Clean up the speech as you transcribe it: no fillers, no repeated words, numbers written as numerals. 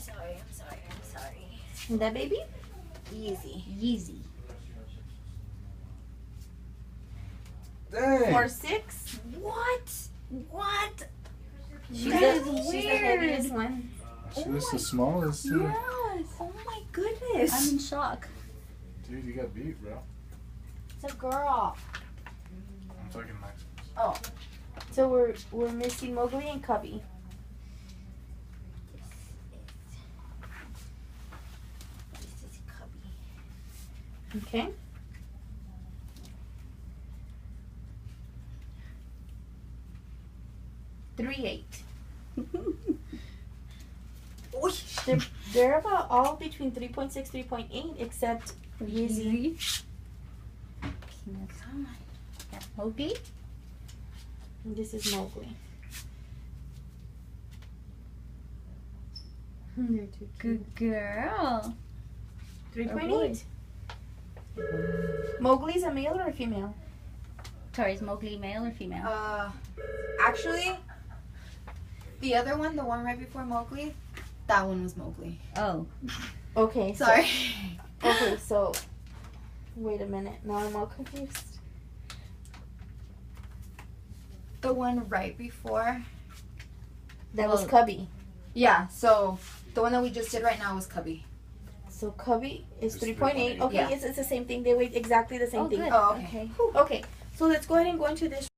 sorry. And that baby? Easy. Yeezy. Dang. 4'6". What? She's That is the weird. heaviest one. She was the smallest. Too. Yes. Oh my goodness. I'm in shock. Dude, you got beat, bro. It's a girl. I'm talking Max. Oh. So we're missing Mowgli and Cubby. This is Cubby. Okay. $3.8. They're about all between 3.6, 3.8, except Yeezy. Come on. Yeah, Mowgli. And this is Mowgli. They're too cute. Good girl. 3.8. Mowgli's a male or a female? Sorry, is Mowgli male or female? Actually, the other one, the one right before Mowgli, that one was Mowgli. Oh. Okay. Sorry. Okay, so wait a minute. Now I'm all confused. The one right before. That was Well- Cubby. Yeah, so the one that we just did right now was Cubby. So Cubby is It's 3.8. Okay, Yeah. it's the same thing. They weigh exactly the same Oh, thing. good. Oh, okay. Okay. So let's go ahead and go into this